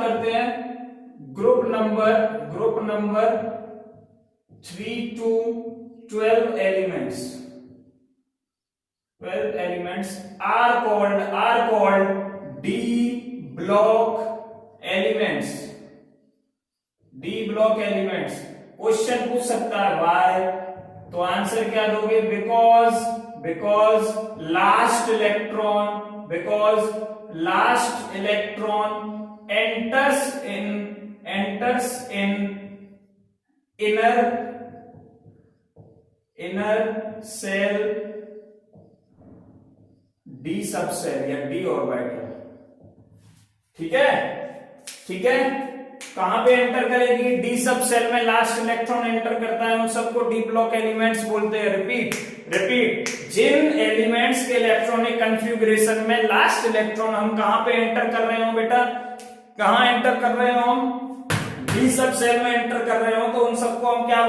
करते हैं group number 3 to 12 elements. 12 elements are called D block elements. D block elements. Question पूछ सकता है why, तो आंसर क्या दोगे? because last electron enters in inner cell d subshell या d ऑर्बिटल. ठीक है, कहां पे एंटर करेगी? डी सब सेल में लास्ट इलेक्ट्रॉन एंटर करता है, उन सबको डी ब्लॉक एलिमेंट्स बोलते हैं. रिपीट, जिन एलिमेंट्स के इलेक्ट्रॉनिक कॉन्फ़िगरेशन में लास्ट इलेक्ट्रॉन हम कहां पे एंटर कर रहे हो बेटा? कहां एंटर कर रहे हो हम? डी सब सेल में एंटर कर रहे हो, तो उन सबको हम क्या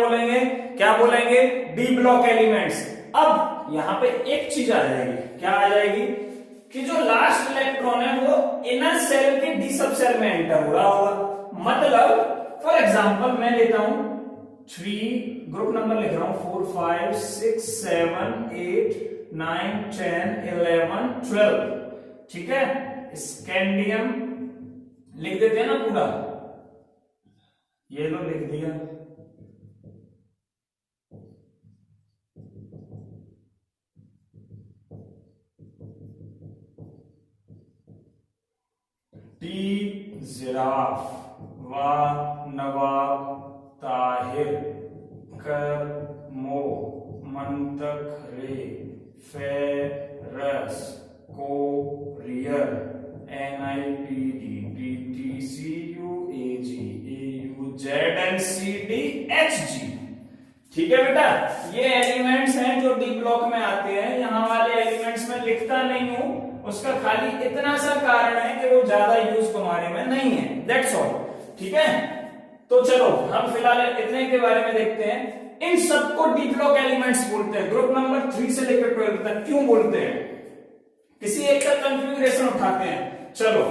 बोलेंगे? D block elements. अब यहां पे एक चीज आ जाएगी, क्या आ जाएगी? कि जो लास्ट इलेक्ट्रॉन है वो इनर सेल के डी सब सेल में एंटर हो रहा होगा. मतलब फॉर एग्जांपल मैं लेता हूं 3, ग्रुप नंबर लिख रहा हूं 4 5 6 7 8 9 10 11 12. ठीक है, स्कैंडियम लिख देते हैं ना पूरा, ये लो लिख दिया. टी जिराफ, वा नवाब, ताहिर, कर मो, मंतक रे, ferrous, courier, NIPD, DTCU, AG, AU, ZNCD, HG. ठीक है बेटा, ये एलिमेंट्स हैं जो डी ब्लॉक में आते हैं. यहां वाले एलिमेंट्स में लिखता नहीं हूं, उसका खाली इतना सा कारण है कि वो ज्यादा यूज तुम्हारे में नहीं है. That's all. ठीक है, तो चलो हम फिलहाल इतने के बारे में देखते हैं. इन सबको डी ब्लॉक एलिमेंट्स बोलते हैं. ग्रुप नंबर 3 से लेकर 12 तक क्यों बोलते हैं? किसी एक का कॉन्फ़िगरेशन उठाते हैं. चलो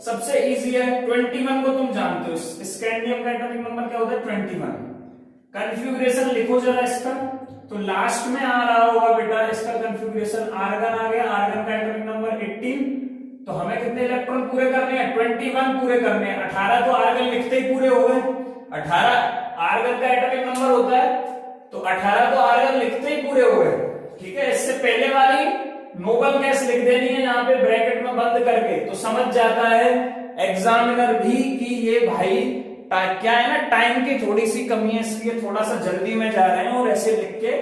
सबसे इजी है, 21 को तुम जानते हो. स्कैंडियम का एटॉमिक नंबर क्या होता है? 21. कॉन्फ़िगरेशन लिखो जरा इसका, तो लास्ट में आ रहा होगा बेटा इसका कॉन्फ़िगरेशन. आर्गन आ गया, आर्गन का एटॉमिक नंबर 18. तो हमें कितने इलेक्ट्रॉन पूरे करने हैं? 21 पूरे करने हैं. 18 तो आर्गन लिखते ही पूरे हो गए. 18 आर्गन का एटॉमिक नंबर होता है, तो 18 तो आर्गन लिखते ही पूरे हो गए. ठीक है, इससे पहले वाली नोबल गैस लिख देनी है यहाँ पे ब्रैकेट में बंद करके, तो समझ जाता है एग्जामिनर भी कि ये भाई क्या है ना, टाइम की थोड़ी सी कमी है, इसलिए थोड़ा सा जल्दी में जा रहे हैं और ऐसे लिख के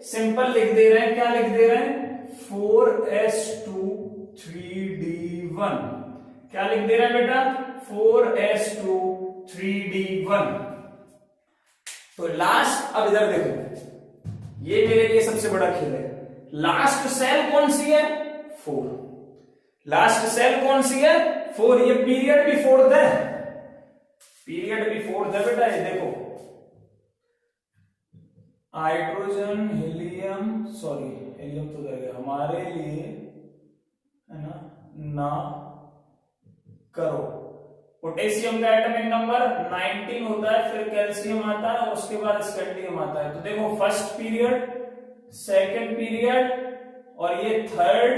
सिंपल लिख दे रहे हैं. क्या लिख दे रहे हैं? 4s2 3d1. क्या लिख दे रहे हैं बेटा? 4s2 3d1. तो लास्ट, अब इधर देखो, ये मेरे लिए सबसे बड़ा खेल है. लास्ट सेल कौन सी है? 4. लास्ट सेल कौन सी है? 4. ये पीरियड भी 4 है, पीरियड भी 4 है बेटा. ये देखो, हाइड्रोजन, हीलियम, सॉरी हीलियम तो गया हमारे लिए, है ना करो. पोटेशियम का एटॉमिक नंबर 19 होता है, फिर कैल्शियम आता है और उसके बाद स्कैंडियम आता है. तो देखो फर्स्ट पीरियड, सेकंड पीरियड और ये थर्ड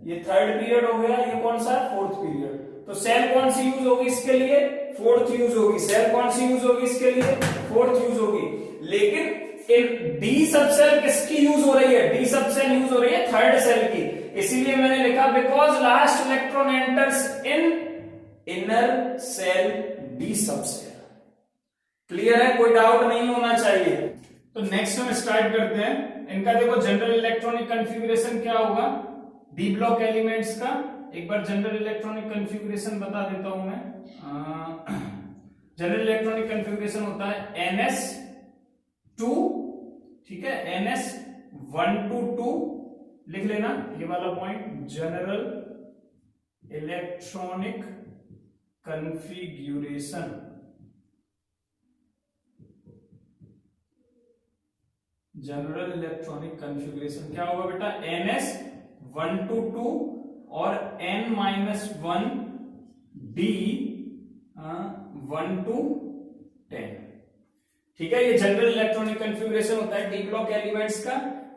पीरियड हो गया. ये कौन सा है? Fourth period. तो सेल कौन सी यूज होगी इसके लिए? फोर्थ यूज होगी. सेल कौन सी यूज होगी इसके लिए? फोर्थ यूज होगी. लेकिन डी सबसेल किसकी यूज हो रही है? डी सबसेल यूज हो रही है थर्ड सेल की. इसीलिए मैंने लिखा because last electron enters in inner shell d subshell. Clear है? कोई डाउट नहीं होना चाहिए. तो नेक्स्ट हम स्टार्ट करते हैं. इनका देखो जनरल इलेक्ट्रॉनिक कॉन्फ़िगरेशन क्या होगा डी ब्लॉक एलिमेंट्स का. एक बार जनरल इलेक्ट्रॉनिक कॉन्फ़िगरेशन बता देता हूं मैं. जनरल इलेक्ट्रॉनिक कॉन्फ़िगरेशन होता है NS2. ठीक है, NS1 to 2 लिख लेना ये वाला point. General electronic configuration, general electronic configuration क्या होगा बेटा? NS1 to 2 और N-1 D 1 to 10। ठीक है, ये जनरल इलेक्ट्रॉनिक कॉन्फ़िगरेशन होता है डी ब्लॉक एलिमेंट्स का।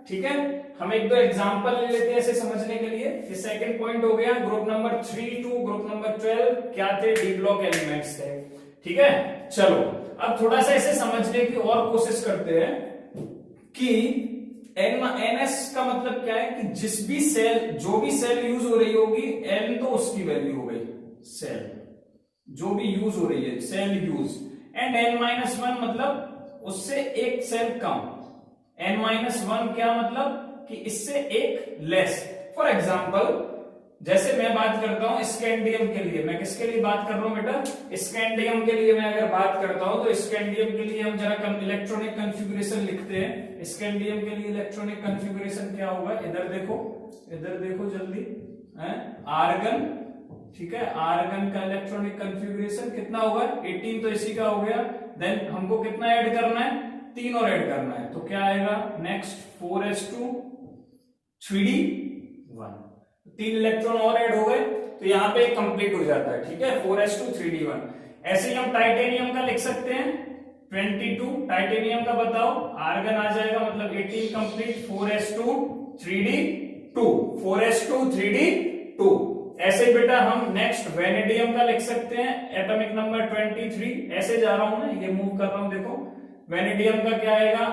ठीक है, हम एक दो एग्जांपल ले लेते हैं ऐसे समझने के लिए। ये सेकंड पॉइंट हो गया। Group number 3 to group number 12 क्या थे? डी ब्लॉक एलिमेंट्स थे। ठीक है, चलो अब थोड़ा सा ऐसे समझने की और कोशिश करते हैं कि NS का मतलब क्या है कि जिस भी सेल, जो भी सेल यूज हो रही होगी, N तो उसकी वैल्यू हो गई, सेल जो भी यूज हो रही है, सेल यूज, एंड N-1 मतलब उससे एक सेल कम। N-1 क्या मतलब कि इससे एक लेस। फॉर एग्जाम्पल जैसे मैं बात करता हूं स्कैंडियम के लिए, मैं किसके लिए बात कर रहा हूं बेटा? स्कैंडियम के लिए मैं अगर बात करता हूं तो स्कैंडियम के लिए हम जरा इलेक्ट्रॉनिक कॉन्फ़िगरेशन लिखते हैं। स्कैंडियम के लिए इलेक्ट्रॉनिक कॉन्फ़िगरेशन क्या होगा? इधर देखो जल्दी, आर्गन। ठीक है, आर्गन का इलेक्ट्रॉनिक कॉन्फ़िगरेशन कितना होगा? 18 तो इसी का हो गया। देन हमको कितना ऐड करना है? 3 और ऐड करना है, तो क्या आएगा? नेक्स्ट 4s2 3d1, 3 इलेक्ट्रॉन और ऐड हो गए, तो यहाँ पे कंप्लीट हो जाता है। ठीक है, 4s2 3d1। ऐसे ही हम टाइटेनियम का लिख सकते हैं 22, टाइटेनियम का बताओ, आर्गन आ जाएगा मतलब 18 complete, 4s2 3d2, 4s2 3d2। ऐसे बेटा हम नेक्स्ट वेनेडियम का लिख सकते हैं, एटॉमिक नंबर 23। ऐसे जा रहा हूं मैं, ये मूव कर रहा हूं, देखो वेनेडियम का क्या आएगा?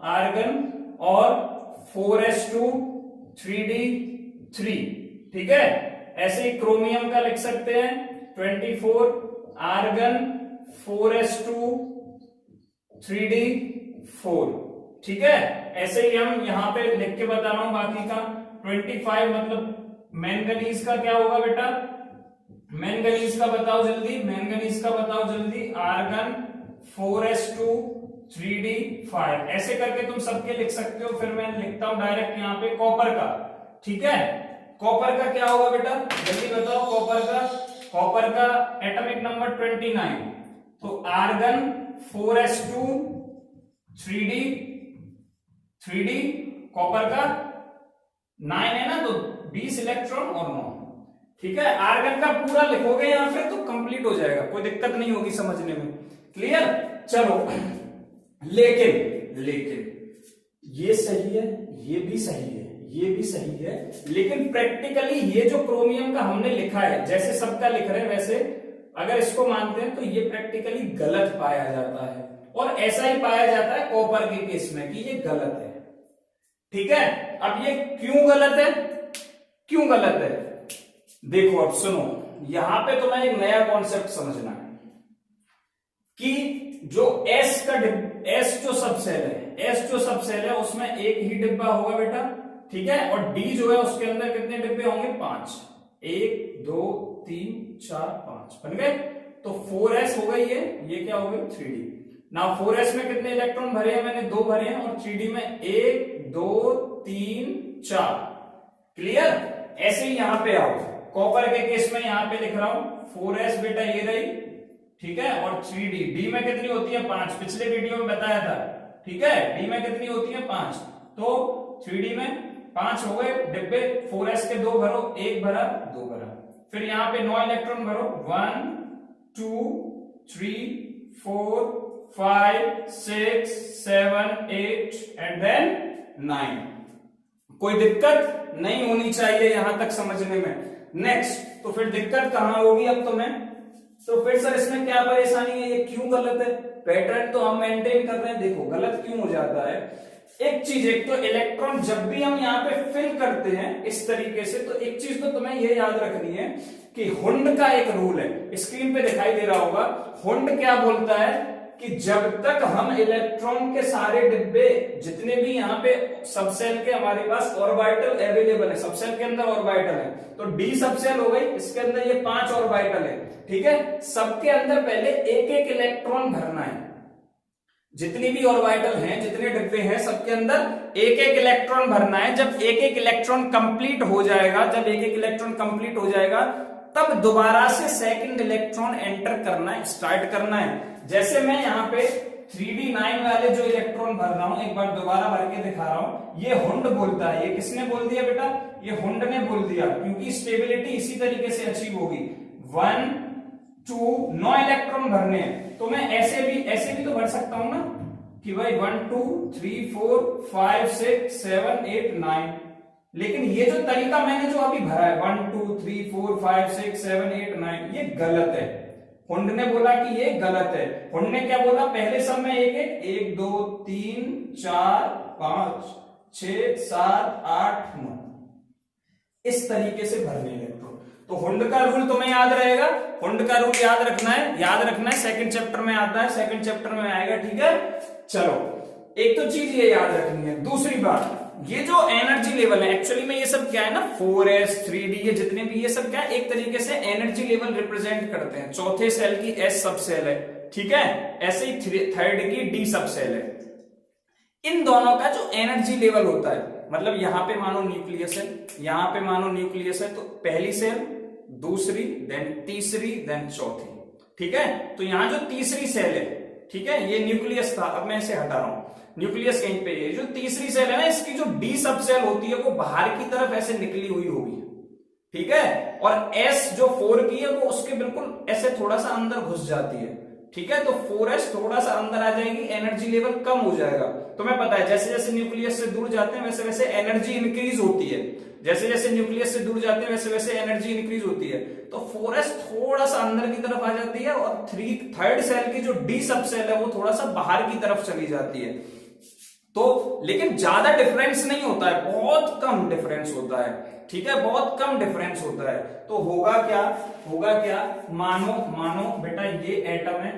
आर्गन और 4s2 3d3। ठीक है, ऐसे ही क्रोमियम का लिख सकते हैं 24, आर्गन 4s2 3d4। ठीक है, ऐसे ही हम यहां पे लिख के बता रहा हूं बाकी का। 25 मतलब मैंगनीज का क्या होगा बेटा? मैंगनीज का बताओ जल्दी, आर्गन 4s2 3d5। ऐसे करके तुम सबके लिख सकते हो। फिर मैं लिखता हूं डायरेक्ट यहाँ पे कॉपर का। ठीक है, कॉपर का क्या होगा बेटा? जल्दी बताओ कॉपर का एटॉमिक नंबर 29, तो आर्गन 4s2 3d कॉपर का 9 है ना, तो 20 इलेक्ट्रॉन और 9। ठीक है, आर्गन का पूरा लिखोगे यहां पे तो कंप्लीट हो जाएगा, कोई दिक्कत नहीं होगी समझने में। क्लियर? चलो, लेकिन ये सही है, ये भी सही है, लेकिन प्रैक्टिकली ये जो क्रोमियम का हमने लिखा है, जैसे सबका लिख रहे हैं वैसे अगर इसको मानते हैं तो ये प्रैक्टिकली गलत पाया जाता है। और ऐसा ही पाया जाता है कॉपर के केस में कि ये गलत है। ठीक है, अब ये क्यों गलत है? देखो अब सुनो, यहां पे तुम्हें एक नया कॉन्सेप्ट समझना है कि जो एस जो सबसेल है उसमें एक ही डिब्बा होगा बेटा। ठीक है, और डी जो है उसके अंदर कितने डिब्बे होंगे? 5। 1 2 3 4 5 बन गए। तो 4s हो गई ये क्या हो गई? 3d। नाउ 4s में कितने इलेक्ट्रॉन भरे हैं? मैंने 2 भरे हैं, और 3d में 1 2 3 4। क्लियर? ऐसे ही यहां पे आओ, कॉपर के केस में यहां पे लिख रहा हूं 4s बेटा ये रही। ठीक है, और 3d, डी में कितनी होती है? 5, पिछले वीडियो में बताया था। ठीक है, डी में कितनी होती है? 5, तो 3d में 5 हो गए डिब्बे। 4s के 2 भरो, 1 भरा 2 भरा। फिर यहां पे 9 इलेक्ट्रॉन भरो, 1 2 3 4 5 6 7 8 एंड देन 9। कोई दिक्कत नहीं होनी चाहिए यहां तक समझने में। नेक्स्ट, तो फिर दिक्कत कहां होगी अब तुम्हें? तो फिर सर इसमें क्या परेशानी है, ये क्यों गलत है? पैटर्न तो हम मेंटेन कर रहे हैं, देखो गलत क्यों हो जाता है। एक तो इलेक्ट्रॉन जब भी हम यहाँ पे फिल करते हैं इस तरीके से, तो एक चीज तो तुम्हें ये याद रखनी है कि हुंड का एक रूल है, स्क्रीन पे दिखाई दे रहा होगा। हुंड क्या बोलता है कि जब तक हम इलेक्ट्रॉन के सारे डिब्बे जितने भी यहाँ पे सबसेल के हमारे पास ऑर्बिटल अवेलेबल है, सबसेल के अंदर ऑर्बिटल है, तो डी सबसेल हो गई, इसके अंदर ये 5 ऑर्बिटल है। ठीक है, सबके अंदर पहले एक एक इलेक्ट्रॉन भरना है। जितनी भी ऑर्बिटल हैं, जितने डिब्बे हैं, सबके अंदर एक एक इलेक्ट्रॉन भरना है। जब एक एक इलेक्ट्रॉन कंप्लीट हो जाएगा, तब दोबारा से सेकंड इलेक्ट्रॉन एंटर करना है, स्टार्ट करना है। जैसे मैं यहाँ पे 3d9 वाले जो इलेक्ट्रॉन भर रहा हूं, एक बार दोबारा भर के दिखा रहा हूं। ये हुंड बोलता है, ये किसने बोल दिया बेटा? ये हुंड ने बोल दिया, क्योंकि स्टेबिलिटी इसी तरीके से अचीव होगी। 1 9 इलेक्ट्रॉन भरने हैं, तो मैं ऐसे भी तो भर सकता हूं ना कि भाई 1 2 3 4 5 6 7 8 9। लेकिन ये जो तरीका मैंने जो अभी भरा है 1 2 3 4 5 6 7 8 9, ये गलत है। हुंड ने बोला कि ये गलत है। हुंड ने क्या बोला, पहले सब में एक एक 1 2 3 4 5 6 7 8 9 इस तरीके से भरने इलेक्ट्रॉन। तो हुंड का रूल तुम्हें याद रहेगा, हुंड का रूल याद रखना है, सेकंड चैप्टर में आता है, सेकंड चैप्टर में आएगा, ठीक है। चलो, एक तो चीज ये याद रखनी है। दूसरी बात, ये जो एनर्जी लेवल है, एक्चुअली में ये सब क्या है ना, 4s 3d, ये जितने भी ये सब क्या है, एक तरीके से एनर्जी लेवल रिप्रेजेंट करते हैं। चौथे सेल की s सब सेल है, ठीक है, ऐसे ही थर्ड की d सब सेल है। इन दोनों का जो एनर्जी लेवल होता है, मतलब यहां पे मानो न्यूक्लियस है, यहां पे मानो न्यूक्लियस है, तो पहली सेल, दूसरी, देन तीसरी, देन चौथी, ठीक है। तो यहां जो तीसरी सेल है, ठीक है, ये न्यूक्लियस था, अब मैं इसे हटा रहा हूं, न्यूक्लियस कहीं पे, ये जो तीसरी सेल है ना, इसकी जो डी सब सेल होती है वो बाहर की तरफ ऐसे निकली हुई होगी, ठीक है। और एस जो 4 की है वो उसके बिल्कुल ऐसे थोड़ा सा अंदर घुस जाती है, ठीक है। तो 4s थोड़ा सा अंदर आ जाएगी, एनर्जी लेवल कम हो जाएगा। तुम्हें पता है जैसे जैसे न्यूक्लियस से दूर जाते हैं वैसे वैसे एनर्जी इंक्रीज होती है, जैसे जैसे न्यूक्लियस से दूर जाते हैं वैसे वैसे एनर्जी इंक्रीज होती है। तो 4s थोड़ा सा अंदर की तरफ आ जाती है, और थर्ड सेल की जो डी सब सेल है वो थोड़ा सा बाहर की तरफ चली जाती है। तो लेकिन ज्यादा डिफरेंस नहीं होता है, बहुत कम डिफरेंस होता है, ठीक है, बहुत कम डिफरेंस होता है। तो होगा क्या, मानो बेटा ये एटम है,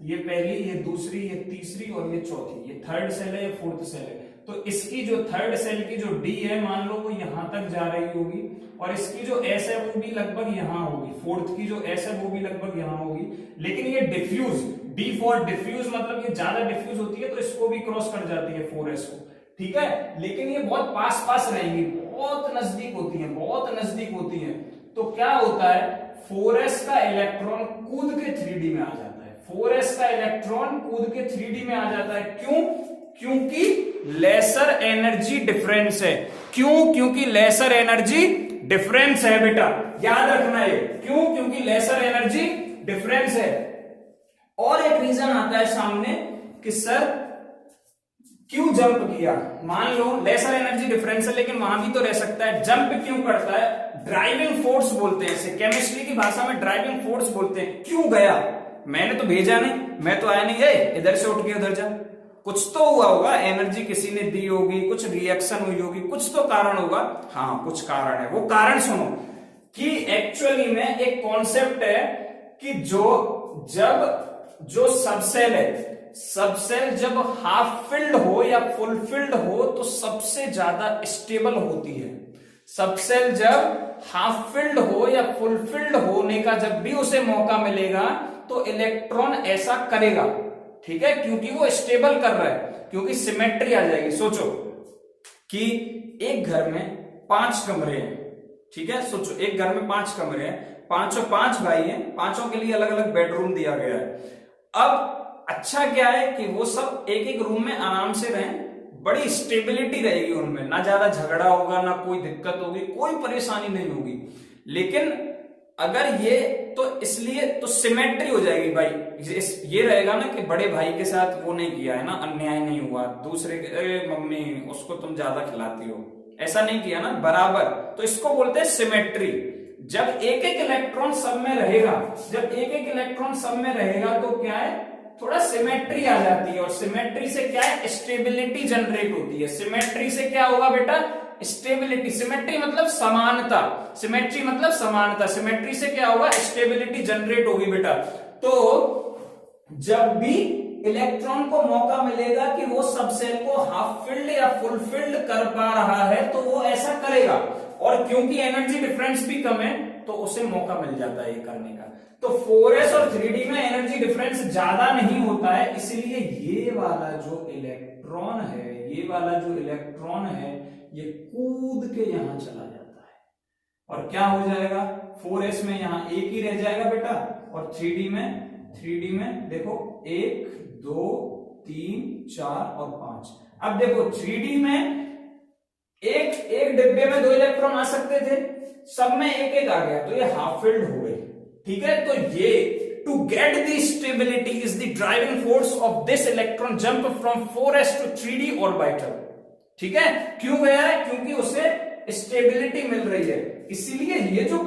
ये पहली, ये दूसरी, ये तीसरी और ये चौथी, ये थर्ड सेल है, ये फोर्थ सेल है। तो इसकी जो थर्ड सेल की जो डी है, मान लो वो यहां तक जा रही होगी, और इसकी जो एस है वो भी लगभग यहां होगी, फोर्थ की जो एस है वो भी लगभग यहां होगी। लेकिन ये डिफ्यूज, डी फॉर डिफ्यूज, मतलब ये ज्यादा डिफ्यूज होती है, तो इसको भी क्रॉस कर जाती है 4s को, ठीक है। लेकिन ये बहुत पास रहेंगी, बहुत नजदीक होती है, बहुत नजदीक होती है। तो क्या होता है, 4s का इलेक्ट्रॉन कूद के 3d में आ जाता है, 4s का इलेक्ट्रॉन कूद के 3d में आ जाता है। क्यों? क्योंकि लेसर एनर्जी डिफरेंस है। क्यों? क्योंकि लेसर एनर्जी डिफरेंस है बेटा, याद रखना है। क्यों? क्योंकि लेसर एनर्जी डिफरेंस है। और एक रीजन आता है सामने कि सर क्यों जंप किया, मान लो लेसर एनर्जी डिफरेंस है, लेकिन वहां भी तो रह सकता है, जंप क्यों करता है, ड्राइविंग फोर्स बोलते हैं इसे, केमिस्ट्री की भाषा में ड्राइविंग फोर्स बोलते हैं। क्यों गया, मैंने तो भेजा नहीं, मैं तो आया नहीं, गए इधर से उठ के उधर जा, कुछ तो हुआ होगा, एनर्जी किसी ने दी होगी, कुछ रिएक्शन हुई होगी, कुछ तो कारण होगा। हाँ, कुछ कारण है, वो कारण सुनो कि एक्चुअली में एक कॉन्सेप्ट है कि जो सबसेल है, सबसेल जब हाफ फिल्ड हो या फुल फिल्ड हो तो सबसे ज्यादा स्टेबल होती है। सबसेल जब हाफ फिल्ड हो या फुल फिल्ड होने का जब भी उसे मौका मिलेगा तो इलेक्ट्रॉन ऐसा करेगा, ठीक है, क्योंकि वो स्टेबल कर रहा है, क्योंकि सिमेट्री आ जाएगी। सोचो कि एक घर में 5 कमरे हैं, ठीक है, सोचो एक घर में 5 कमरे हैं, पांचों 5 भाई हैं, पांचों के लिए अलग अलग बेडरूम दिया गया है। अब अच्छा क्या है कि वो सब एक एक रूम में आराम से रहें, बड़ी स्टेबिलिटी रहेगी उनमें, ना ज्यादा झगड़ा होगा, ना कोई दिक्कत होगी, कोई परेशानी नहीं होगी। लेकिन अगर ये तो इसलिए तो सिमेट्री हो जाएगी भाई, ये रहेगा ना कि बड़े भाई के साथ वो नहीं किया है ना, अन्याय नहीं हुआ, दूसरे मम्मी उसको तुम ज्यादा खिलाती हो, ऐसा नहीं किया ना, बराबर, तो इसको बोलते हैं सिमेट्री। जब एक एक इलेक्ट्रॉन सब में रहेगा, जब एक एक इलेक्ट्रॉन सब में रहेगा तो क्या है, थोड़ा सिमेट्री आ जाती है, और सिमेट्री से क्या है, स्टेबिलिटी जनरेट होती है। सिमेट्री से क्या होगा बेटा, स्टेबिलिटी। सिमेट्री मतलब समानता, सिमेट्री मतलब समानता, सिमेट्री से क्या होगा, स्टेबिलिटी जनरेट होगी बेटा। तो जब भी इलेक्ट्रॉन को मौका मिलेगा कि वो सबसेल को हाफ फिल्ड या फुल फिल्ड कर पा रहा है तो वो ऐसा करेगा, और क्योंकि एनर्जी डिफरेंस भी कम है तो उसे मौका मिल जाता है ये करने का। तो 4s और 3d में एनर्जी डिफरेंस ज्यादा नहीं होता है, इसलिए ये वाला जो इलेक्ट्रॉन है, ये वाला जो इलेक्ट्रॉन है ये कूद के यहां चला जाता है, और क्या हो जाएगा, 4s में यहां एक ही रह जाएगा बेटा, और 3d में देखो 1 2 3 4 और 5। अब देखो 3d में एक डिब्बे में 2 इलेक्ट्रॉन आ सकते थे, सब में एक एक आ गया, तो ये हाफ फिल्ड हो गई, ठीक है। तो ये to get the stability is the driving force of this electron jump from 4s to 3d orbital। ठीक है, क्यों गया है? क्योंकि उसे स्टेबिलिटी मिल रही है, इसीलिए ये जो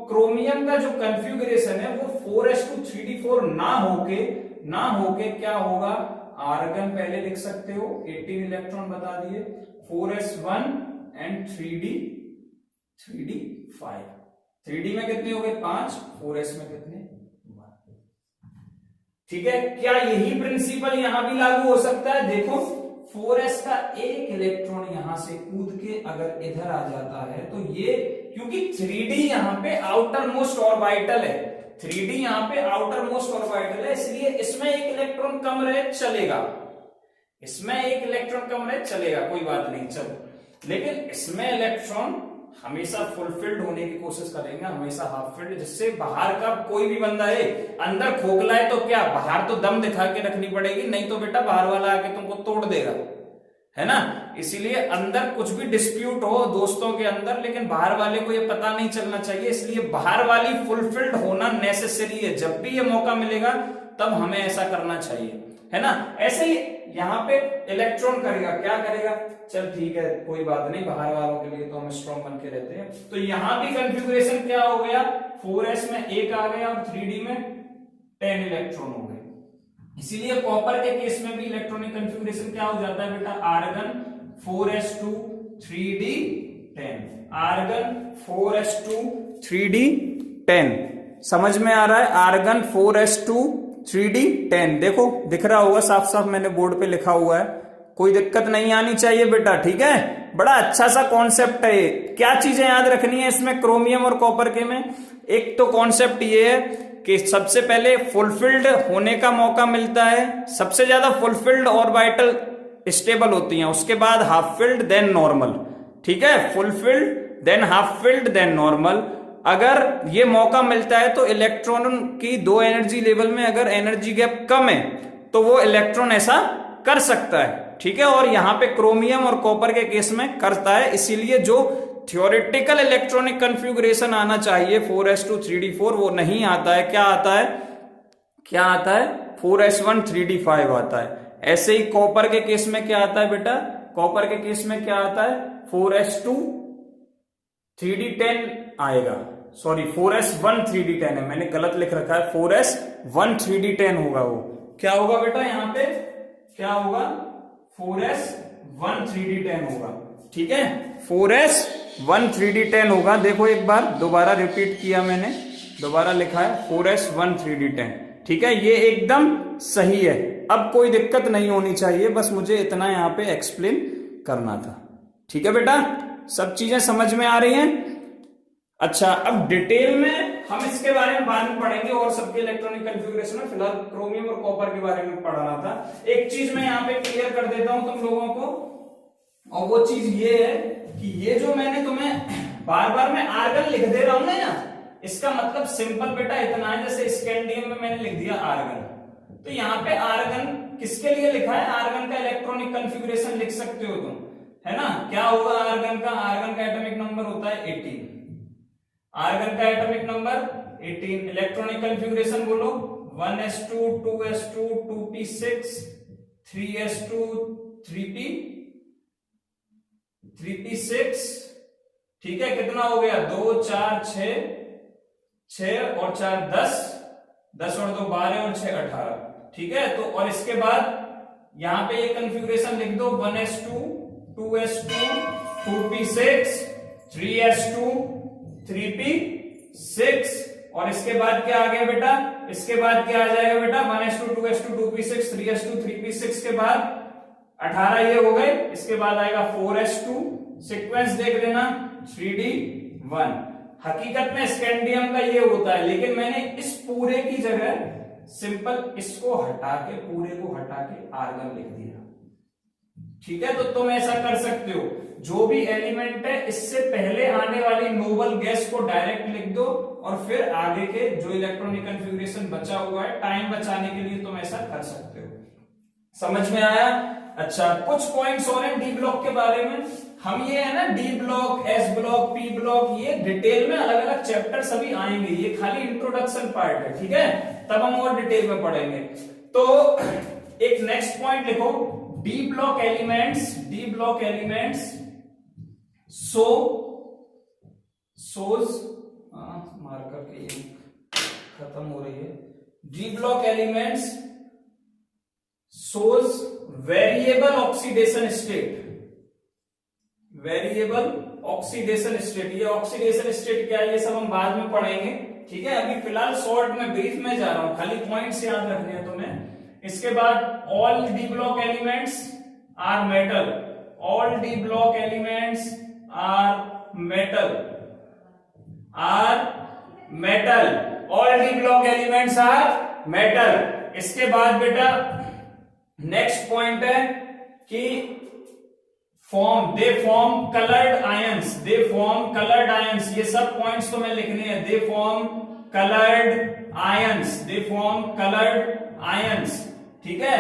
क्रोमियम का जो कॉन्फ़िगरेशन है वो 4s to 3d4 ना होके क्या होगा, आर्गन पहले लिख सकते हो, 18 इलेक्ट्रॉन बता दिए, 4s1 एंड 3d5। 3d में कितने हो गए 5, 4s में कितने 1। ठीक है, क्या यही प्रिंसिपल यहां भी लागू हो सकता है? देखो 4s का एक इलेक्ट्रॉन यहां से कूद के अगर इधर आ जाता है तो ये, क्योंकि 3d यहां पे आउटर मोस्ट ऑर्बिटल है, 3d यहां पे आउटर मोस्ट ऑर्बिटल है, इसलिए इसमें एक इलेक्ट्रॉन कम रहे चलेगा, इसमें एक इलेक्ट्रॉन कम रहे चलेगा, कोई बात नहीं, चलो। लेकिन इसमें इलेक्ट्रॉन हमेशा फुलफिल्ड होने की कोशिश करेंगे, हमेशा हाफ फिल्ड, जिससे बाहर का कोई भी बंदा है अंदर खोखला है तो क्या, बाहर तो दम दिखा के रखनी पड़ेगी, नहीं तो बेटा बाहर वाला आके तुमको तोड़ देगा, है ना। इसीलिए अंदर कुछ भी डिस्प्यूट हो दोस्तों के अंदर, लेकिन बाहर वाले को ये पता नहीं चलना चाहिए, इसलिए बाहर वाली फुलफिल्ड होना नेसेसरी है। जब भी ये मौका मिलेगा तब हमें ऐसा करना चाहिए, है ना। ऐसे ही यहां पे इलेक्ट्रॉन करेगा, क्या करेगा, चल ठीक है कोई बात नहीं, बाहर वालों के लिए तो हम स्ट्रॉन्ग बन के रहते हैं। तो यहां भी कंफिगरेशन क्या हो गया, 4s में 1 आ गया और 3d में 10 इलेक्ट्रॉन हो गए। इसीलिए कॉपर के केस में भी इलेक्ट्रॉनिक कंफिगरेशन क्या हो जाता है बेटा, argon 4s2 3d 10, argon 4s2 3d 10। समझ में आ रहा है, आर्गन 4s2 3d 10, देखो दिख रहा होगा साफ साफ, मैंने बोर्ड पे लिखा हुआ है, कोई दिक्कत नहीं आनी चाहिए बेटा, ठीक है। बड़ा अच्छा सा कॉन्सेप्ट है। क्या चीजें याद रखनी है इसमें क्रोमियम और कॉपर के में, एक तो कॉन्सेप्ट ये है कि सबसे पहले फुलफिल्ड होने का मौका मिलता है, सबसे ज्यादा फुलफिल्ड ऑर्बिटल स्टेबल होती हैं, उसके बाद हाफ फिल्ड देन नॉर्मल, ठीक है, full filled then half filled then normal. अगर ये मौका मिलता है तो इलेक्ट्रॉन की 2 एनर्जी लेवल में अगर एनर्जी गैप कम है तो वो इलेक्ट्रॉन ऐसा कर सकता है, ठीक है। और यहां पे क्रोमियम और कॉपर के केस में करता है, इसीलिए जो थ्योरेटिकल इलेक्ट्रॉनिक कॉन्फ़िगरेशन आना चाहिए 4s2 3d4 वो नहीं आता है। क्या आता है, क्या आता है, 4s1 3d5 आता है। ऐसे ही कॉपर के केस में क्या आता है बेटा, कॉपर के केस में क्या आता है, 4s2 3d10 आएगा, सॉरी 4s1 3d10 है, मैंने गलत लिख रखा है, 4s1 3d10 होगा। वो क्या होगा बेटा, यहां पे क्या होगा, 4s1 3d10 होगा, ठीक है, 4s1 3d10 होगा। देखो एक बार दोबारा रिपीट किया मैंने, दोबारा लिखा है 4s1 3d10, ठीक है, ये एकदम सही है। अब कोई दिक्कत नहीं होनी चाहिए, बस मुझे इतना यहां पे एक्सप्लेन करना था, ठीक है बेटा, सब चीजें समझ में आ रही हैं। अच्छा, अब डिटेल में हम इसके बारे में बाद में पढ़ेंगे और सबके इलेक्ट्रॉनिक कॉन्फ़िगरेशन में, फिलहाल क्रोमियम और कॉपर के बारे में पढ़ना था। एक चीज मैं यहाँ पे क्लियर कर देता हूं तुम लोगों को, और वो चीज ये है कि ये जो मैंने तुम्हें बार बार मैं आर्गन लिख दे रहा हूं ना, इसका मतलब सिंपल बेटा इतना है, जैसे स्कैंडियम में मैंने लिख दिया आर्गन, तो यहाँ पे आर्गन किसके लिए लिखा है, आर्गन का इलेक्ट्रॉनिक कॉन्फ़िगरेशन लिख सकते हो तुम, है ना। क्या होगा आर्गन का, आर्गन का एटॉमिक नंबर होता है 18, आर्गन का एटॉमिक नंबर 18। इलेक्ट्रॉनिक कॉन्फ़िगरेशन बोलो, 1s2 2s2 2p6 3s2 3p6, ठीक है, कितना हो गया, 2 4 6 6 और 4 10 10 और 2 12 और 6 18, ठीक है। तो और इसके बाद यहां पे ये कॉन्फ़िगरेशन लिख दो, 1s2 2s2 2p6 3s2 3p6, और इसके बाद क्या आ गया बेटा, इसके बाद क्या आ जाएगा बेटा, 1s2 2s2 2p6 3s2 3p6 के बाद 18 ये हो गए, इसके बाद आएगा 4s2, सीक्वेंस देख लेना 3d1। हकीकत में स्कैंडियम का ये होता है, लेकिन मैंने इस पूरे की जगह सिंपल इसको हटा के, पूरे को हटा के आर्गन लिख दिया, ठीक है। तो तुम ऐसा कर सकते हो, जो भी एलिमेंट है इससे पहले आने वाली नोबल गैस को डायरेक्ट लिख दो, और फिर आगे के जो इलेक्ट्रॉनिक कॉन्फ़िगरेशन बचा हुआ है, टाइम बचाने के लिए तुम ऐसा कर सकते हो। समझ में आया। अच्छा, कुछ पॉइंट्स और हैं डी ब्लॉक के बारे में। हम ये है ना D block, S block, P block, ये डिटेल में अलग अलग चैप्टर सभी आएंगे, ये खाली इंट्रोडक्शन पार्ट है, ठीक है। तब हम और डिटेल में पढ़ेंगे। तो एक नेक्स्ट पॉइंट लिखो, डी ब्लॉक एलिमेंट्स सोज मार्कर के ये खत्म हो रही है। डी ब्लॉक एलिमेंट्स सोज वेरिएबल ऑक्सीडेशन स्टेट। ये ऑक्सीडेशन स्टेट क्या है ये सब हम बाद में पढ़ेंगे, ठीक है। अभी फिलहाल शॉर्ट में ब्रीफ में जा रहा हूं, खाली पॉइंट्स याद रखने हैं तुम्हें। इसके बाद all d block elements are metal. All d block elements are metal. All d block elements are metal. इसके बाद बेटा नेक्स्ट पॉइंट है कि दे फॉर्म कलर्ड आयंस। ये सब पॉइंट्स तो मैं लिखने हैं। दे फॉर्म कलर्ड आयंस, ठीक है।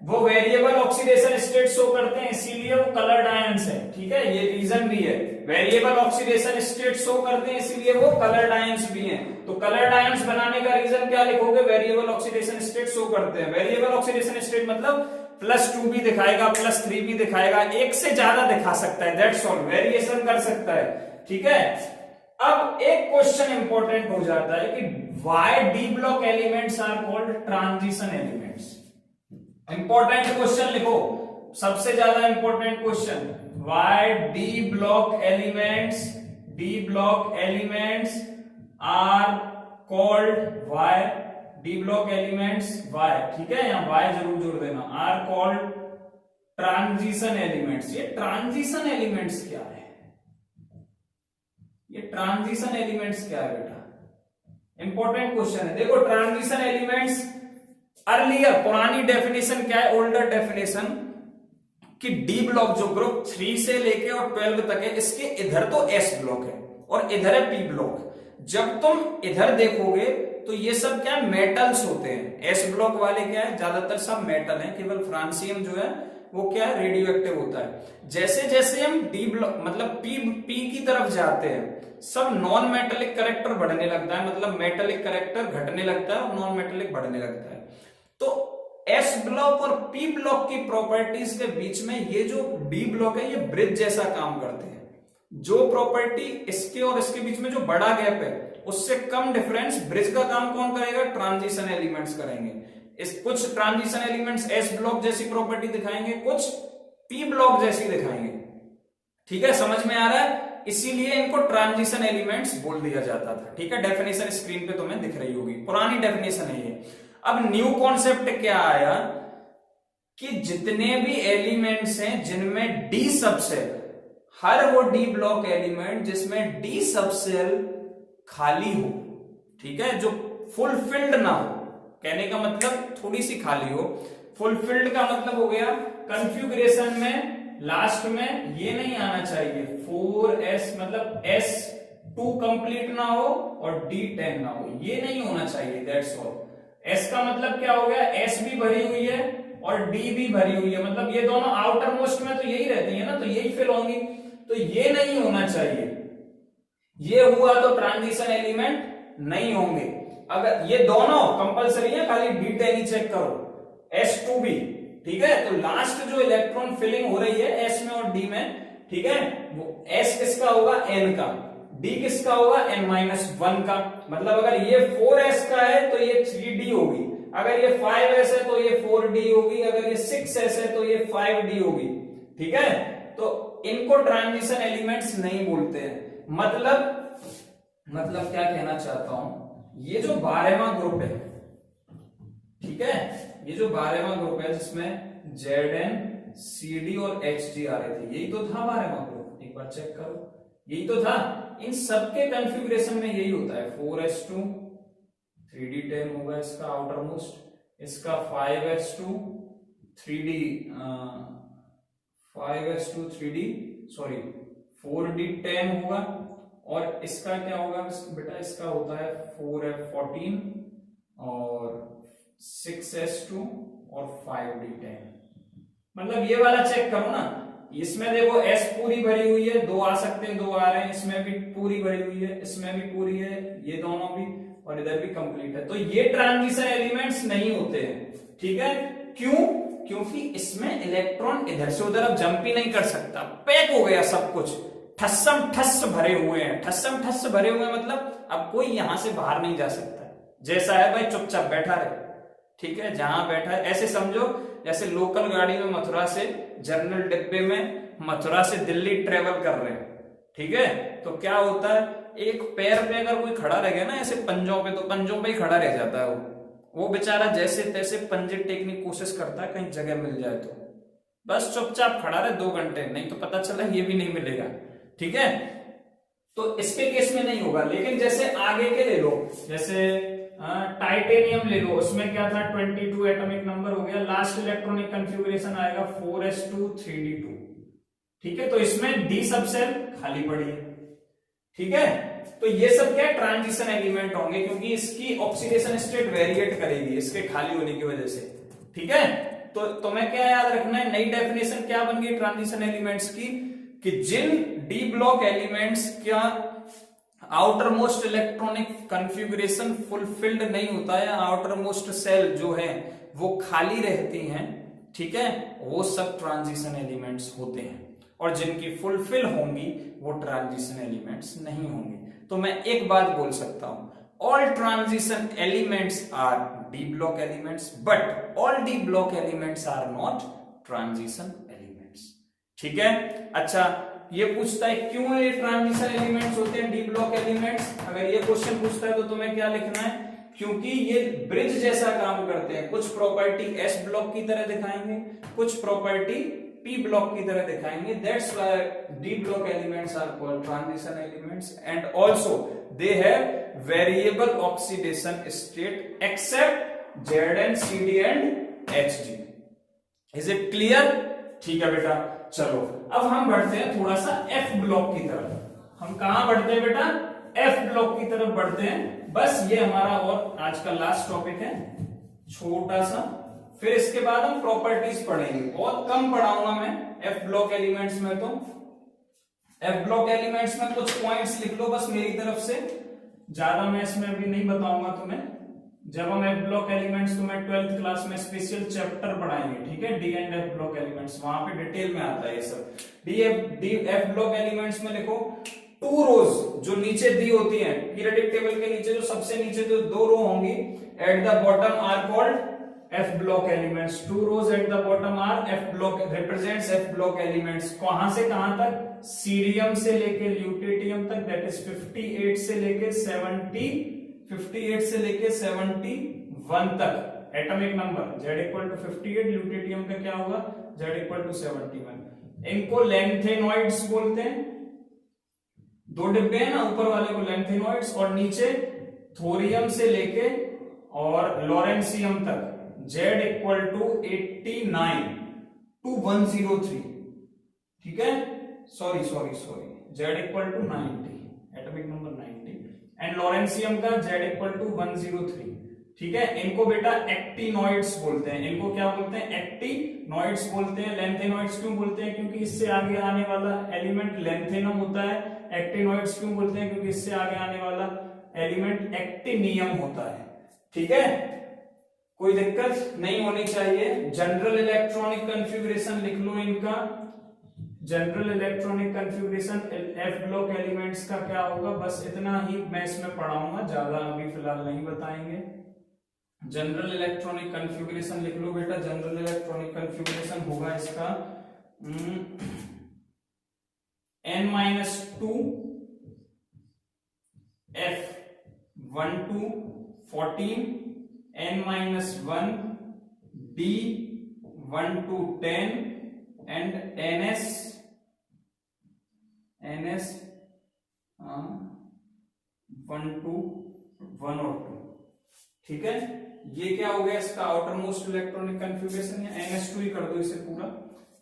वो वेरिएबल ऑक्सीडेशन स्टेट शो करते हैं, इसीलिए वो कलर्ड आयंस है, ठीक है। ये रीजन भी है, वेरिएबल ऑक्सीडेशन स्टेट शो करते हैं इसीलिए वो कलर्ड आयंस भी हैं। तो कलर्ड आयंस बनाने का रीजन क्या लिखोगे? वेरिएबल ऑक्सीडेशन स्टेट शो करते हैं। वेरिएबल ऑक्सीडेशन स्टेट मतलब +2 भी दिखाएगा, +3 भी दिखाएगा, एक से ज्यादा दिखा सकता है, दैट्स ऑल, वेरिएशन कर सकता है, ठीक है। अब एक क्वेश्चन इंपॉर्टेंट हो जाता है कि why d block elements are called transition elements. Important question लिखो, सबसे ज्यादा important question, why d block elements are called, why d block elements, why, ठीक है, यहां वाई जरूर जोड़ देना, आर कॉल्ड ट्रांजिशन एलिमेंट्स। ये ट्रांजिशन एलिमेंट्स क्या है? ये ट्रांजिशन एलिमेंट्स क्या है बेटा? इंपॉर्टेंट क्वेश्चन है। देखो ट्रांजिशन एलिमेंट्स अर्लियर, पुरानी डेफिनेशन क्या है, ओल्डर डेफिनेशन, कि डी ब्लॉक जो ग्रुप 3 से लेके और 12 तक है, इसके इधर तो एस ब्लॉक है और इधर है पी ब्लॉक। जब तुम इधर देखोगे तो ये सब क्या है, मेटल्स होते हैं। एस ब्लॉक वाले क्या है, ज्यादातर सब मेटल हैं, केवल फ्रांसियम जो है वो क्या है, रेडियो एक्टिव होता है। जैसे जैसे हम डी ब्लॉक मतलब पी की तरफ जाते हैं, सब नॉन मेटेलिक कैरेक्टर बढ़ने लगता है, मतलब मेटेलिक कैरेक्टर घटने लगता है और नॉन मेटेलिक बढ़ने लगता है। तो एस ब्लॉक और पी ब्लॉक की प्रॉपर्टीज के बीच में ये जो डी ब्लॉक है ये ब्रिज जैसा काम करते हैं। जो प्रॉपर्टी इसके और इसके बीच में जो बड़ा गैप है उससे कम डिफरेंस, ब्रिज का काम कौन करेगा? ट्रांजिशन एलिमेंट्स करेंगे। कुछ ट्रांजिशन एलिमेंट्स एस ब्लॉक जैसी प्रॉपर्टी दिखाएंगे, कुछ पी ब्लॉक जैसी दिखाएंगे, ठीक है, समझ में आ रहा है? इसीलिए इनको ट्रांजिशन एलिमेंट्स बोल दिया जाता था, ठीक है। डेफिनेशन स्क्रीन पे तुम्हें दिख रही होगी, पुरानी डेफिनेशन है ये। अब न्यू कॉन्सेप्ट क्या आया कि जितने भी एलिमेंट्स हैं जिनमें डी सबसेल, हर वो डी ब्लॉक एलिमेंट जिसमें डी सबसेल खाली हो, ठीक है, जो फुलफिल्ड ना हो, कहने का मतलब थोड़ी सी खाली हो। फुलफिल्ड का मतलब हो गया कॉन्फ़िगरेशन में लास्ट में ये नहीं आना चाहिए 4s, मतलब S2 कंप्लीट ना हो और D10 ना हो, ये नहीं होना चाहिए, दैट्स ऑल। S का मतलब क्या हो गया, S भी भरी हुई है और D भी भरी हुई है, मतलब ये दोनों आउटर मोस्ट में तो यही रहती है ना, तो यही फिल होंगी, तो ये नहीं होना चाहिए। ये हुआ तो ट्रांजिशन एलिमेंट नहीं होंगे। अगर ये दोनों कंपलसरी है, खाली D10 ही चेक करो, S2 भी, ठीक है। तो लास्ट जो इलेक्ट्रॉन फिलिंग हो रही है S में और D में, ठीक है, वो S किसका होगा, N का, D किसका होगा, N-1 का। मतलब अगर ये 4s का है तो ये 3D होगी, अगर ये 5s है तो ये 4D होगी, अगर ये 6s है तो ये 5D होगी, ठीक है। तो इनको ट्रांजिशन एलिमेंट्स नहीं बोलते हैं। मतलब क्या कहना चाहता हूं, ये जो 12वां ग्रुप है, ठीक है, ये जो 12वां ग्रुप है जिसमें Zn, Cd और Hg आ रहे थे, यही तो था 12वां ग्रुप, एक बार चेक करो, यही तो था। इन सबके कॉन्फ़िगरेशन में यही होता है, 4s2 3d10 होगा इसका आउटर मोस्ट, इसका 5s2 3d 4d10 होगा, और इसका क्या होगा बेटा, इसका होता है 4f14 और 6s2 और 5d10। मतलब ये वाला चेक करो ना, इसमें देखो S पूरी भरी हुई है, 2 आ सकते हैं, 2 आ रहे हैं, इसमें भी पूरी भरी हुई है, इसमें भी पूरी है, ये दोनों भी, और इधर भी कंप्लीट है, तो ये ट्रांजिशन एलिमेंट्स नहीं होते हैं, ठीक है। क्यों? क्योंकि इसमें इलेक्ट्रॉन इधर से उधर अब जंप ही नहीं कर सकता, पैक हो गया सब कुछ, ठस्सम ठस भरे हुए हैं। ठस्सम ठस भरे हुए मतलब अब कोई यहां से बाहर नहीं जा सकता, जैसा है भाई चुपचाप बैठा रहे, ठीक है। जहां बैठा है ऐसे समझो जैसे लोकल गाड़ी में मथुरा से, जनरल डिब्बे में मथुरा से दिल्ली ट्रेवल कर रहे हैं, ठीक है। तो क्या होता है, एक पैर पे अगर कोई खड़ा रह गया ना ऐसे पंजों पे, तो पंजों पे ही खड़ा रह जाता है वो बेचारा जैसे तैसे पंजे टेकने की कोशिश करता है कहीं जगह मिल जाए तो, बस चुपचाप खड़ा रहे 2 घंटे, नहीं तो पता चला ये भी नहीं मिलेगा, ठीक है। तो इसके केस में नहीं होगा। लेकिन जैसे आगे के ले लो, जैसे टाइटेनियम ले लो, उसमें क्या था 22 एटॉमिक नंबर हो गया, लास्ट इलेक्ट्रॉनिक कंफिगरेशन आएगा 4s2 3d2, ठीक है। तो इसमें डी सब सेल खाली पड़ी है, ठीक है। तो ये सब क्या ट्रांजिशन एलिमेंट होंगे, क्योंकि इसकी ऑक्सीडेशन स्टेट वेरिएट करेगी इसके खाली होने की वजह से, ठीक है। तो तुम्हें क्या याद रखना है, नई डेफिनेशन क्या बन गई ट्रांजिशन एलिमेंट्स की, कि जिन डी ब्लॉक एलिमेंट्स का outer most electronic configuration fulfilled नहीं होता है, आउटर मोस्ट सेल जो है वो खाली रहती हैं, ठीक है, वो सब ट्रांजिशन एलिमेंट्स होते हैं। और जिनकी फुलफिल होंगी वो ट्रांजिशन एलिमेंट्स नहीं होंगी। तो मैं एक बात बोल सकता हूं, all transition elements are d block elements, but all d block elements are not transition elements, ठीक है। अच्छा, ये पूछता है क्यों ये ट्रांजिशन एलिमेंट्स होते हैं डी ब्लॉक एलिमेंट्स, अगर ये क्वेश्चन पूछता है तो तुम्हें क्या लिखना है, क्योंकि ये ब्रिज जैसा काम करते हैं, कुछ प्रॉपर्टी एस ब्लॉक की तरह दिखाएंगे, कुछ प्रॉपर्टी पी ब्लॉक की तरह दिखाएंगे, that's why d block elements are called transition elements, and also they have variable oxidation state except Zn, Cd and Hg। Is it clear? ठीक है बेटा, चलो अब हम बढ़ते हैं थोड़ा सा एफ ब्लॉक की तरफ। हम कहां बढ़ते हैं बेटा? एफ ब्लॉक की तरफ बढ़ते हैं। बस ये हमारा और आज का लास्ट टॉपिक है, छोटा सा, फिर इसके बाद हम प्रॉपर्टीज पढ़ेंगे। बहुत कम पढ़ाऊंगा मैं एफ ब्लॉक एलिमेंट्स में, तो एफ ब्लॉक एलिमेंट्स में कुछ पॉइंट्स लिख लो बस मेरी तरफ से, ज्यादा मैं इसमें अभी नहीं बताऊंगा तुम्हें। जब हम एफ ब्लॉक एलिमेंट्स तुम्हें 12th क्लास में स्पेशल चैप्टर पढ़ाएंगे, ठीक है, D and F block elements, वहां पे डिटेल में आता है ये सब। डी एफ ब्लॉक एलिमेंट्स में लिखो 2 रोज जो नीचे दी होती हैं पीरियोडिक टेबल के नीचे, जो सबसे नीचे जो 2 रो होंगी at the bottom are called f block elements. 2 rows at the bottom are f block, represents f block elements. कहां से कहां तक? सीरियम से लेके ल्यूटेटियम तक, दैट इज 58 से लेके 71 तक atomic number. Z equal to 58, lutetium का क्या होगा? Z equal to 71। इनको लेंथेनॉइड्स बोलते हैं। 2 डिब्बे हैं ना, ऊपर वाले को लेंथेनॉइड्स और नीचे थोरियम से लेके और लॉरेंसियम तक Z इक्वल टू 89 to 103, ठीक है, sorry Z equal to 90, atomic number 90, and lawrencium का Z इक्वल टू 103, ठीक है। इनको बेटा एक्टिनॉइड्स बोलते हैं। इनको क्या बोलते हैं? एक्टिनॉइड्स बोलते हैं। लेंथेनॉइड्स क्यों बोलते हैं? क्योंकि इससे आगे आने वाला एलिमेंट लेंथेनम होता है। एक्टिनॉइड्स क्यों बोलते हैं? क्योंकि इससे आगे आने वाला एलिमेंट एक्टिनियम होता है, ठीक है। कोई दिक्कत नहीं होनी चाहिए। जनरल इलेक्ट्रॉनिक कंफिगरेशन लिख लो इनका। General electronic configuration F block elements का क्या होगा, बस इतना ही मैं इसमें पढ़ाऊंगा, ज्यादा अभी फिलहाल नहीं बताएंगे। जनरल इलेक्ट्रॉनिक कंफिगरेशन लिख लो बेटा। जनरल इलेक्ट्रॉनिक कंफिगरेशन होगा इसका n-2 F12 14 n-1 D1 to 10 and ns 1 to 1 और 2, ठीक है। ये क्या हो गया इसका आउटर मोस्ट इलेक्ट्रॉनिक कंफिगरेशन, या ns2 ही कर दो इसे पूरा,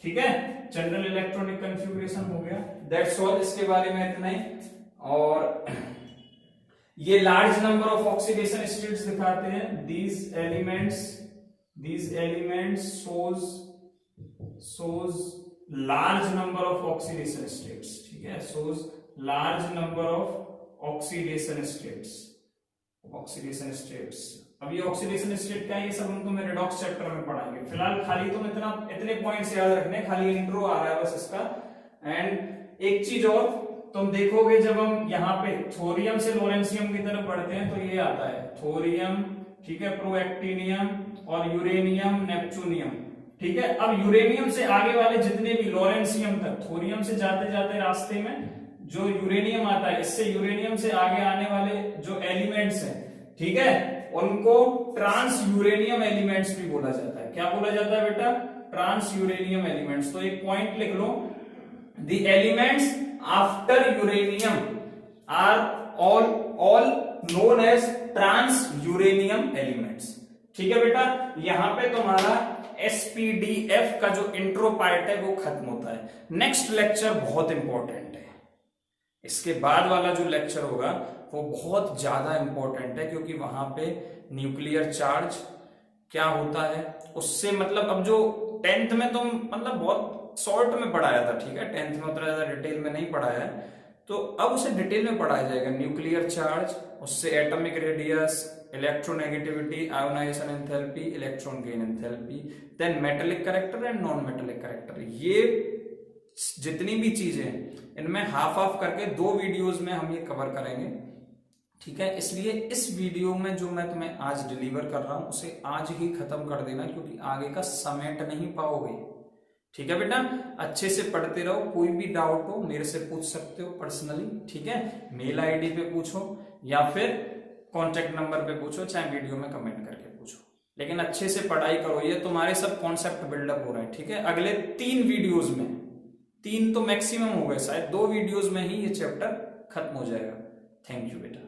ठीक है। जनरल इलेक्ट्रॉनिक कंफिगरेशन हो गया, दैट्स ऑल। इसके बारे में इतना ही। और ये large number of oxidation states दिखाते हैं। These elements shows large number of oxidation states, ठीक है, shows large number of oxidation states, oxidation states. अब ये ऑक्सीडेशन स्टेट क्या है, ये सब हम तुम्हें रेडॉक्स चैप्टर में पढ़ाएंगे। फिलहाल खाली तुम इतने पॉइंट्स याद रखने, खाली इंट्रो आ रहा है बस इसका। एंड एक चीज और, तुम देखोगे जब हम यहाँ पे थोरियम से लोरेंसियम की तरफ बढ़ते हैं तो ये आता है थोरियम, ठीक है, प्रोएक्टिनियम और यूरेनियम, नेपच्यूनियम, ठीक है। अब यूरेनियम से आगे वाले जितने भी लोरेंसियम तक, थोरियम से जाते जाते रास्ते में जो यूरेनियम आता है, इससे यूरेनियम से आगे आने वाले जो एलिमेंट्स हैं, ठीक है, उनको ट्रांस यूरेनियम एलिमेंट्स भी बोला जाता है। क्या बोला जाता है बेटा? Trans uranium elements. तो एक पॉइंट लिख लो, the elements after uranium are all known as trans uranium elements. ठीक है बेटा, यहां पे तुम्हारा एसपीडीएफ का जो इंट्रो पार्ट है वो खत्म होता है। नेक्स्ट लेक्चर बहुत इंपॉर्टेंट है, इसके बाद वाला जो लेक्चर होगा वो बहुत ज्यादा इंपॉर्टेंट है, क्योंकि वहां पे न्यूक्लियर चार्ज क्या होता है उससे, मतलब अब जो 10th में तुम मतलब बहुत शॉर्ट में पढ़ाया था, ठीक है, 10th में उतना ज्यादा डिटेल में नहीं पढ़ाया है, तो अब उसे डिटेल में पढ़ाया जाएगा। न्यूक्लियर चार्ज, उससे atomic radius, electronegativity, ionisation enthalpy, electron gain enthalpy, then metallic character and non metallic character. ये जितनी भी चीजें इनमें हाफ हाफ करके 2 वीडियोस में हम ये कवर करेंगे, ठीक है। इसलिए इस वीडियो में जो मैं तुम्हें आज डिलीवर कर रहा हूं उसे आज ही खत्म कर देना, क्योंकि आगे का समेट नहीं पाओगे, ठीक है बेटा। अच्छे से पढ़ते रहो, कोई भी डाउट हो मेरे से पूछ सकते हो पर्सनली, ठीक है। मेल आईडी पे पूछो या फिर कॉन्टेक्ट नंबर पे पूछो, चाहे वीडियो में कमेंट करके पूछो, लेकिन अच्छे से पढ़ाई करो। ये तुम्हारे सब कॉन्सेप्ट बिल्डअप हो रहे हैं, ठीक है। अगले 3 वीडियोज में, 3 तो मैक्सिमम हो गए शायद, 2 वीडियोज में ही ये चैप्टर खत्म हो जाएगा। थैंक यू बेटा।